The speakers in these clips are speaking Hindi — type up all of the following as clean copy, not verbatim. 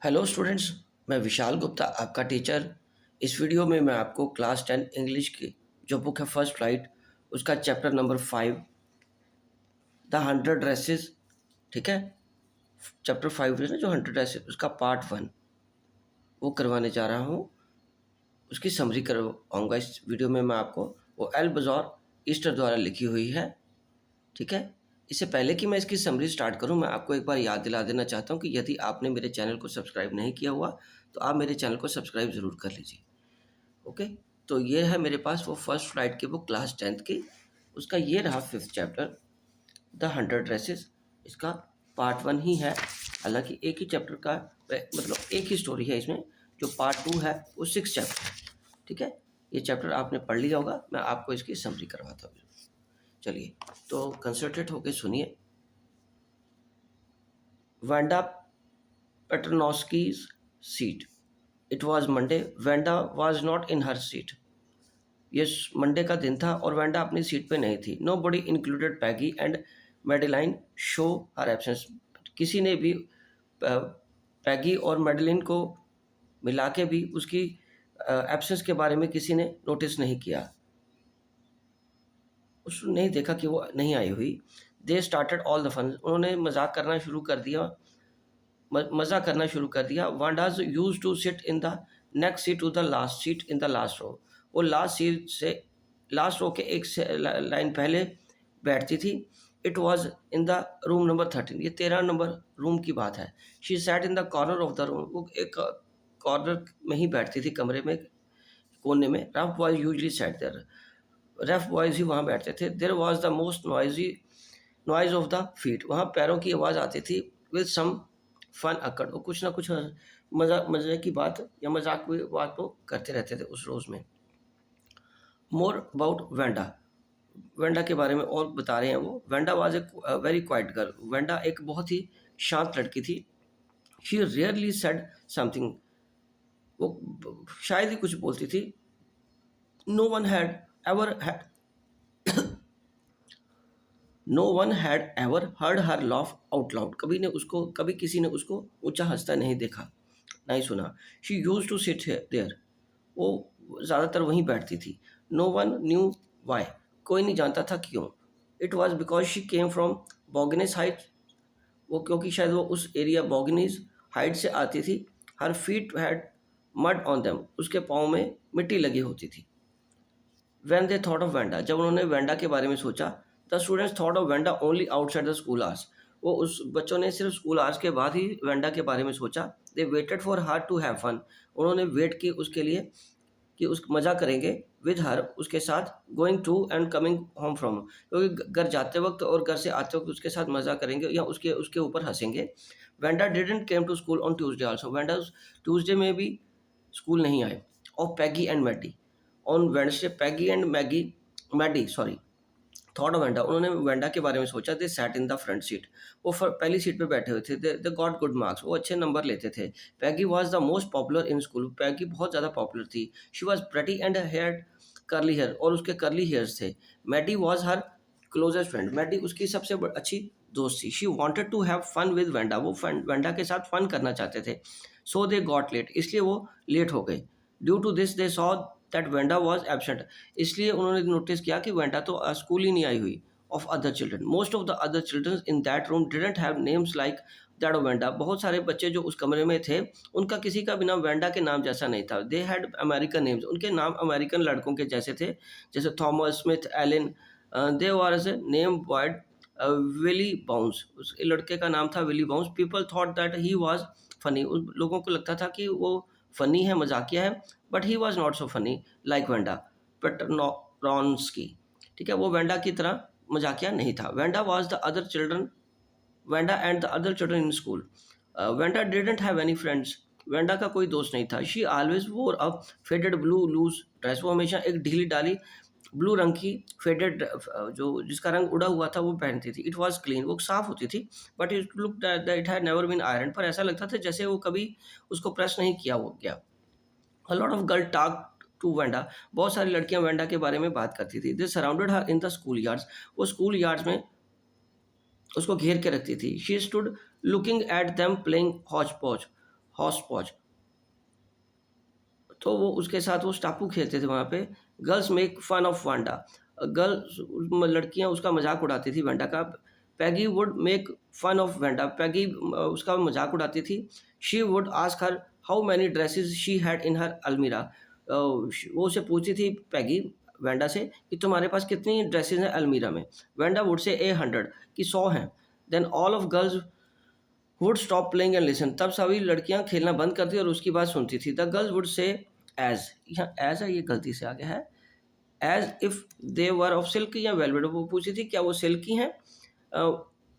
Hello students. मैं विशाल गुप्ता आपका टीचर। इस वीडियो में मैं आपको क्लास 10 इंग्लिश की जो बुक है फर्स्ट राइट उसका चैप्टर नंबर 5 द 100 ड्रेसेस, ठीक है, चैप्टर 5 है ना जो 100 ड्रेसेस उसका पार्ट 1 वो करवाने जा रहा हूँ। उसकी समरी करवाऊँगा इस वीडियो में मैं आपको। वो एल बजौर ईस्टर द्वारा लिखी हुई है, ठीक है। इससे पहले कि मैं इसकी समरी स्टार्ट करूं, मैं आपको एक बार याद दिला देना चाहता हूं कि यदि आपने मेरे चैनल को सब्सक्राइब नहीं किया हुआ तो आप मेरे चैनल को सब्सक्राइब ज़रूर कर लीजिए। ओके। तो ये है मेरे पास वो फर्स्ट फ्लाइट की बुक क्लास 10th की। उसका ये रहा 5th चैप्टर द 100 ड्रेसेस। इसका पार्ट 1 ही है, हालांकि एक ही चैप्टर का मतलब एक ही स्टोरी है इसमें। जो पार्ट 2 है वो 6 चैप्टर है, ठीक है। ये चैप्टर आपने पढ़ लिया होगा, मैं आपको इसकी समरी करवाता हूँ। चलिए, तो कंसंट्रेट होकर सुनिए। Wanda Petronovsky's seat. It was Monday. Wanda was not in her seat. ये मंडे का दिन था और वेंडा अपनी सीट पे नहीं थी। Nobody included Peggy and Madeline show her absence. किसी ने भी पैगी और मेडेलिन को मिला के भी उसकी एब्सेंस के बारे में किसी ने नोटिस नहीं किया। उसने नहीं देखा कि वो नहीं आई हुई। They started all the fun. उन्होंने मजाक करना शुरू कर दिया, मज़ा करना शुरू कर दिया। Wanda's use to sit in the next seat to the last seat in the last row. वो लास्ट सीट से लास्ट रो के एक लाइन पहले बैठती थी। It was in the room number 13। ये 13 नंबर रूम की बात है। She sat in the corner of the room. वो एक कॉर्नर में ही बैठती थी, कमरे में कोने में। Rough boys usually sat there. Rough boys ही वहाँ बैठते थे। There was the most noise of the feet. वहाँ पैरों की आवाज़ आती थी। विद सम फन अकड़। वो कुछ ना कुछ मज़े की बात या मजाक की बात को करते रहते थे उस रोज़ में। More about Wanda. वेंडा के बारे में और बता रहे हैं वो। Wanda was a very quiet girl. Wanda एक बहुत ही शांत लड़की थी। She rarely said something. वो शायद ही कुछ बोलती थी। No one had ever no one had ever heard her laugh out loud. कभी किसी ने उसको ऊंचा हंसता नहीं देखा, नहीं सुना। She use to sit there. वो ज़्यादातर वहीं बैठती थी। No one knew why. कोई नहीं जानता था क्यों। It was because she came from Boggins Heights. वो क्योंकि शायद वो उस एरिया बॉगनीज हाइट से आती थी। Her feet had mud on them. उसके पाँव में मिट्टी लगी होती थी। When they thought of Wanda, जब उन्होंने वेंडा के बारे में सोचा, the students thought of Wanda only outside the school hours. वो उस बच्चों ने सिर्फ स्कूल आवर्स के बाद ही वेंडा के बारे में सोचा। They waited for her to have fun. उन्होंने वेट की उसके लिए कि उस मज़ा करेंगे। विद हर, उसके साथ। Going to and coming home from, क्योंकि घर जाते वक्त और घर से आते वक्त उसके साथ मज़ा करेंगे या उसके उसके ऊपर हंसेंगे। Wanda didn't came to school on Tuesday also. Wanda Tuesday में भी स्कूल नहीं आए। Of Peggy and Maddie. On Wednesday Peggy and Maddie thought of Wanda. उन्होंने वेंडा के बारे में सोचा। They sat in the front seat. वो पहली सीट पे बैठे हुए थे। They got good marks. वो अच्छे नंबर लेते थे। Peggy was the most popular in school. Peggy बहुत ज़्यादा पॉपुलर थी। She was pretty and hair curly hair, और उसके कर्ली हेयर्स थे। Maddie was her closest friend. Maddie उसकी सबसे अच्छी दोस्त थी। She wanted to have fun with Wanda. वो वेंडा के साथ फन करना चाहते थे। सो दे गॉट लेट, इसलिए वो लेट हो गए। Due to this they saw that Wanda was absent. इसलिए उन्होंने नोटिस किया कि वेंडा तो स्कूल ही नहीं आई हुई। Of other children, most of the other children in that room didn't have names like that of Wanda. बहुत सारे बच्चे जो उस कमरे में थे, उनका किसी का भी नाम वेंडा के नाम जैसा नहीं था। They had American names. उनके नाम अमेरिकन लड़कों के जैसे थे, जैसे Thomas, Smith, Allen. They was name Boyd Willie Bounce. उस लड़के का नाम था Willie Bounce. People thought that he was funny. उन लोगों को लगता था कि वो फनी है, मजाकिया है। But he was not so funny like Wanda Petronski. ठीक है, वो वेंडा की तरह मजाकिया नहीं था। Wanda was the other children Wanda and the other children in school. Wanda didn't have any friends. Wanda का कोई दोस्त नहीं था। She always wore a faded blue loose dress. वो हमेशा एक ढीली डाली ब्लू रंग की फेडेड जो जिसका रंग उड़ा हुआ था वो पहनती थी। इट वॉज क्लीन, वो साफ होती थी। But it look it had never been iron. पर ऐसा लगता था जैसे वो कभी उसको प्रेस नहीं किया हो गया। A lot of girl talked to Wanda. बहुत सारी लड़कियां वेंडा के बारे में बात करती थी। दे surrounded her in the school yards. वो स्कूल यार्ड्स में उसको घेर के रखती थी। She stood looking at them playing Hooch पॉच। हॉस पॉच। तो वो उसके साथ वो टापू खेलते थे वहाँ पे। Girls make fun of Wanda, girls लड़कियाँ उसका मजाक उड़ाती थी वांडा का। Peggy would make fun of Wanda, Peggy उसका मजाक उड़ाती थी। She would ask her how many dresses she had in her अलमीरा, वो उसे पूछती थी पैगी वांडा से कि तुम्हारे पास कितनी ड्रेसेस हैं अलमीरा में। वांडा वुड से 100, कि 100 हैं। Then all of girls would stop playing and listen, तब सभी लड़कियां खेलना बंद करती और उसकी बात सुनती थी। The girls would say as, यहाँ एज है, ये गलती से आ गया है। As if they were of silk या वेलवेट, वो पूछी थी क्या वो सिल्की हैं।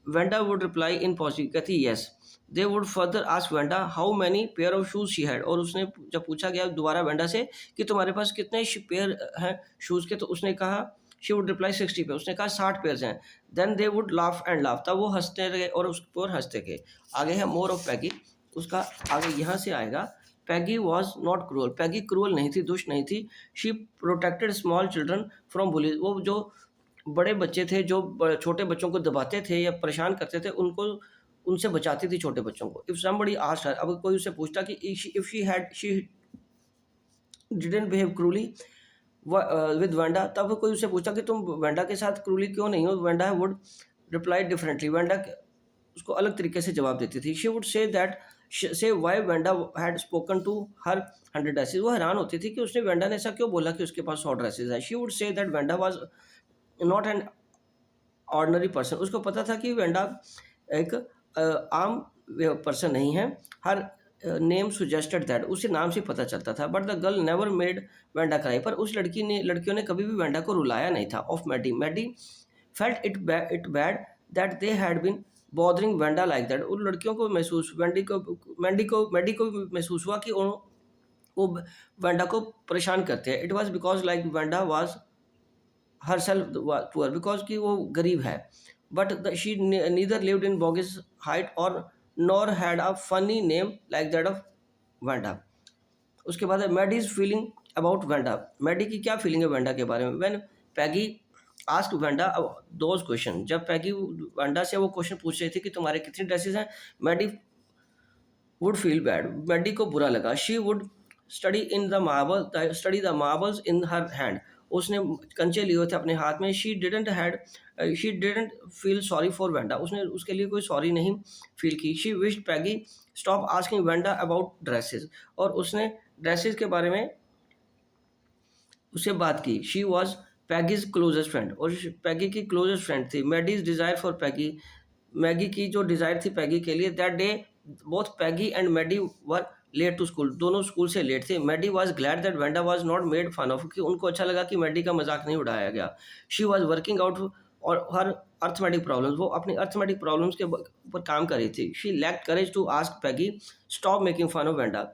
Wanda would reply in positive, कहती yes. They would further ask Wanda how many pair of shoes she had, और उसने जब पूछा गया दोबारा वेंडा से कि तुम्हारे पास कितने पेयर हैं शूज़ के, तो उसने कहा शी वुड रिप्लाई 60 पेयर, उसने कहा 60 पेयर हैं। Then they would laugh and laugh, तब वो हंसते रहे और उस पर हंसते गए। आगे है मोर ऑफ पैगी, उसका आगे यहाँ से आएगा। Peggy was not cruel, Peggy cruel नहीं थी, दुष्ट नहीं थी। She protected small children from bullies, वो जो बड़े बच्चे थे जो छोटे बच्चों को दबाते थे या परेशान करते थे उनको, उनसे बचाती थी छोटे बच्चों को। इफ समबडी आस्क्ड हर, अब कोई उससे पूछता कि if she didn't behave cruelly with Wanda, तब कोई उससे पूछा कि तुम वेंडा के साथ क्रूली क्यों नहीं हो, Wanda would reply differently, Wanda उसको अलग तरीके से जवाब देती थी। She would say that say why Wanda had spoken to her 100 dresses, वो हैरान होती थी कि उसने वेंडा ने ऐसा क्यों बोला कि उसके पास 100 ड्रेसेस है। She would say that Wanda was not an ordinary person, उसको पता था कि वेंडा एक आम पर्सन नहीं है। हर नेम सुजेस्टेड दैट, उसे नाम से पता चलता था। But the girl never made Wanda cry, पर उस लड़कियों ने कभी भी वेंडा को रुलाया नहीं था। Of Maddie, Maddie felt it bad that they had been bothering Wanda like that, उन लड़कियों को महसूस मैडी को महसूस हुआ कि वो वेंडा को परेशान करते हैं। It was because like Wanda was herself poor, because कि वो गरीब है। But she neither lived in bogus height or nor had a funny name like that of Vanda। उसके बाद है Maddie's feeling about Vanda, Maddie की क्या फीलिंग है वेंडा के बारे में। When Peggy asked Vanda those question, जब पैगी वेंडा से वो क्वेश्चन पूछ रही थी कि तुम्हारे कितनी ड्रेसेस हैं, Maddie would feel bad, Maddie को बुरा लगा। She would study the marbles in her hand, उसने कंचे लिए थे अपने हाथ में। She didn't feel sorry for Wanda, उसने उसके लिए कोई सॉरी नहीं फील की। She wished Peggy stop asking Wanda about dresses, और उसने ड्रेसेस के बारे में उससे बात की। She was Peggy's closest friend, और पैगी की क्लोजेस्ट फ्रेंड थी। Maddy's desire for Peggy, Maggie की जो डिज़ायर थी पैगी के लिए। That day both Peggy and Maddie were late to school, दोनों स्कूल से लेट थे। Maddie was glad that Wanda was not made fun of, कि उनको अच्छा लगा कि मैडी का मजाक नहीं उड़ाया गया। शी वॉज वर्किंग आउट और हर अर्थमेटिक प्रॉब्लम्स, वो अपनी अर्थमेटिक प्रॉब्लम्स के ऊपर काम कर रही थी। She lacked courage to ask Peggy stop making fun of Wanda,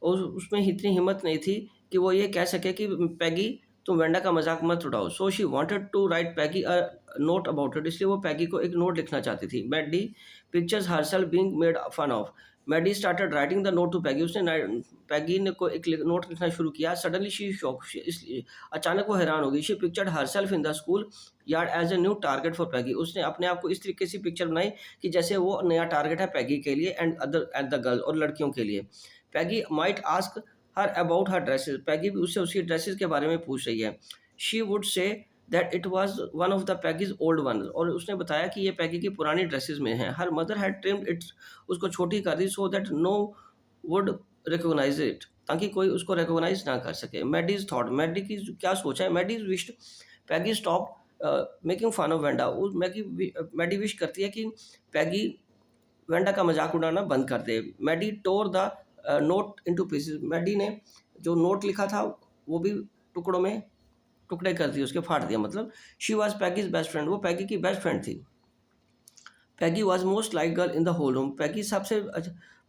और उसमें इतनी हिम्मत नहीं थी कि वो ये कह सके कि पैगी तुम वेंडा का मजाक मत उड़ाओ। So she wanted to write Peggy a note about it, इसलिए वो पैगी को एक नोट लिखना चाहती थी। Maddie pictures herself being made fun of, Maddie started writing the note to Peggy, उसने पैगी ने को एक नोट लिखना शुरू किया। सडनली शी शॉक, इसलिए अचानक वो हैरान हो गई। She pictured herself in the school yard as a new target for Peggy, उसने अपने आप को इस तरीके से पिक्चर बनाई कि जैसे वो नया टारगेट है पैगी के लिए एंड द गर्ल, और लड़कियों के लिए। Peggy might ask her about her dresses, Peggy भी उससे उसकी ड्रेसेस के बारे में पूछ रही है। She would say that it was one of the Peggy's old one, और उसने बताया कि ये पैगी की पुरानी ड्रेसेस में है। Her mother had trimmed it, उसको छोटी कर दी, so that no would recognize it, ताकि कोई उसको रिकॉग्नाइज ना कर सके। मैडीज थॉट, मैडी की क्या सोचा है, Maddie's wished Peggy stop making fun of Wanda, Maddie wish करती है कि पैगी वेंडा का मजाक उड़ाना बंद कर दे। Maddie tore the note into pieces, Maddie ने जो नोट लिखा था वो भी टुकड़े कर दिए, उसके फाड़ दिया। मतलब she was Peggy's best friend, वो पैगी की बेस्ट फ्रेंड थी। Peggy was most like girl in the whole room, Peggy सबसे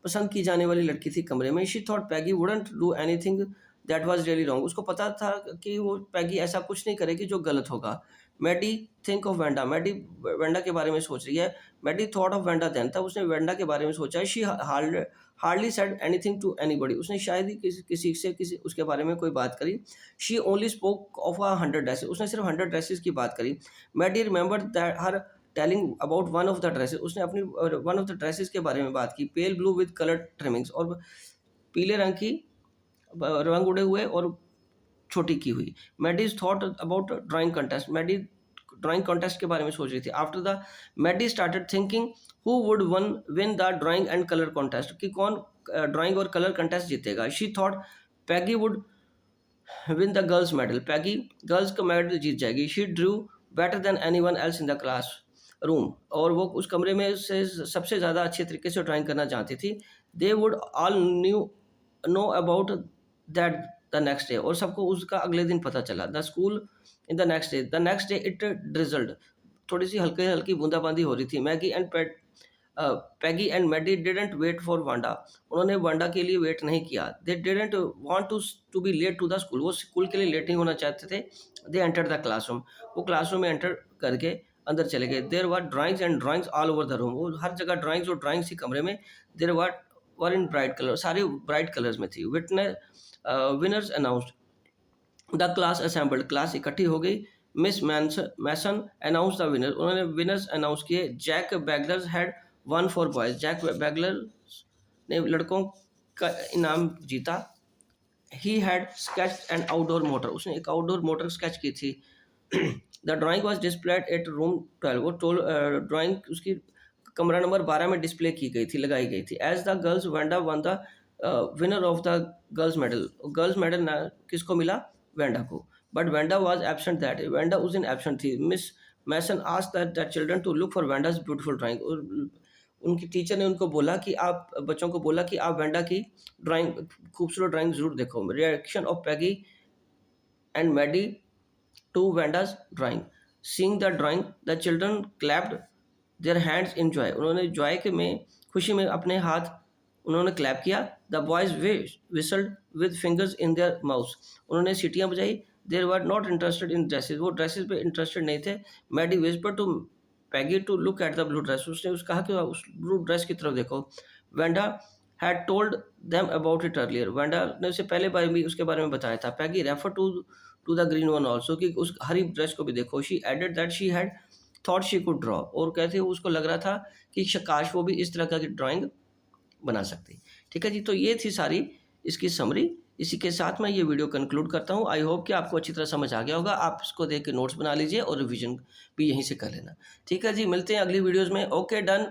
पसंद की जाने वाली लड़की थी कमरे में। She thought Peggy wouldn't do anything that was really wrong, उसको पता था कि वो पैगी ऐसा कुछ नहीं करेगी जो गलत होगा। Maddie think of Wanda, Maddie Wanda के बारे में सोच रही है। Maddie thought of Wanda then, तब उसने वेंडा के बारे में सोचा है। She hardly said anything to anybody, उसने शायद ही किसी उसके बारे में कोई बात करी। She only spoke of 100 dresses, उसने सिर्फ 100 ड्रेसेस की बात करी। Maddie remember that her telling about one of the dresses, उसने अपनी वन ऑफ द ड्रेसेस के बारे में बात की, pale blue with colour trimmings, और पीले रंग की रंग उड़े हुए और छोटी की हुई। Maddie's thought about drawing contest, Maddie drawing contest के बारे में सोच रही थी। After the Maddie started thinking who would won win the drawing and colour contest, कि कौन ड्राइंग और कलर कंटेस्ट जीतेगा। She thought Peggy would win the girls medal, Peggy girls का मेडल जीत जाएगी। She drew better than anyone else in the classroom, और वो उस कमरे में से सबसे ज़्यादा अच्छे तरीके से ड्राइंग करना चाहती थी। They would all know about that the next day, और सबको उसका अगले दिन पता चला। The school in the next day it drizzled, थोड़ी सी हल्की हल्की बूंदाबांदी हो रही थी। Peggy and Maddie didn't wait for Wanda, उन्होंने वांडा के लिए वेट नहीं किया। They didn't want to be late to the school, वो स्कूल के लिए लेट नहीं होना चाहते थे। दे एंटर द क्लासरूम, वो क्लासरूम में एंटर करके अंदर चले गए। There were drawings and drawings all over the room, वो हर जगह ड्राइंग्स और ड्राइंग्स ही कमरे में। There were in bright colour, सारी ब्राइट कलर्स में थी। Winners announced, the class assembled, class इकट्ठी हो गई। Miss Mason announce the winner, उन्होंने विनर्स अनाउंस किए। Jack Beggles had won for boys, Jack Beggles ने लड़कों का इनाम जीता। He had sketch and outdoor motor, उसने एक आउटडोर मोटर स्केच की थी। The drawing was displayed at room 12, वो ड्राइंग उसकी कमरा नंबर 12 में डिस्प्ले की गई थी, लगाई गई थी। As the girls Wanda won the winner of the girls medal, girls medal किसको मिला, वेंडा को। But Wanda was absent that, Wanda उस दिन एबसेंट थी। Miss Mason asked that children to look for Wanda's beautiful drawing, उनकी टीचर ने उनको बोला कि आप बच्चों को बोला कि आप वेंडा की ड्राइंग, खूबसूरत ड्राइंग जरूर देखो। Reaction of Peggy and Maddie to Wanda's drawing, seeing the drawing the children clapped their hands in joy, उन्होंने जॉय के में खुशी में अपने हाथ उन्होंने क्लैप किया। The boys whistled with fingers in their mouth, उन्होंने सीटियाँ बजाई। There were not interested in dresses, वो ड्रेसेस पे इंटरेस्टेड नहीं थे। Maddie whisper to Peggy to look at the blue dress, उसने कहा कि उस ब्लू ड्रेस की तरफ देखो। Wanda had told them about it earlier, Wanda ने उसे पहले बार भी उसके बारे में बताया था। Peggy refer to the green one also, कि उस हरी ड्रेस को भी देखो। She added that she had thought she could draw, और कहते उसको लग रहा था कि काश वो भी इस तरह की ड्राइंग बना सकती। ठीक है जी, तो ये थी सारी इसकी समरी। इसी के साथ मैं ये वीडियो कंक्लूड करता हूँ। आई होप कि आपको अच्छी तरह समझ आ गया होगा। आप इसको देख के नोट्स बना लीजिए और रिवीजन भी यहीं से कर लेना। ठीक है जी, मिलते हैं अगली वीडियोज़ में। Okay, done.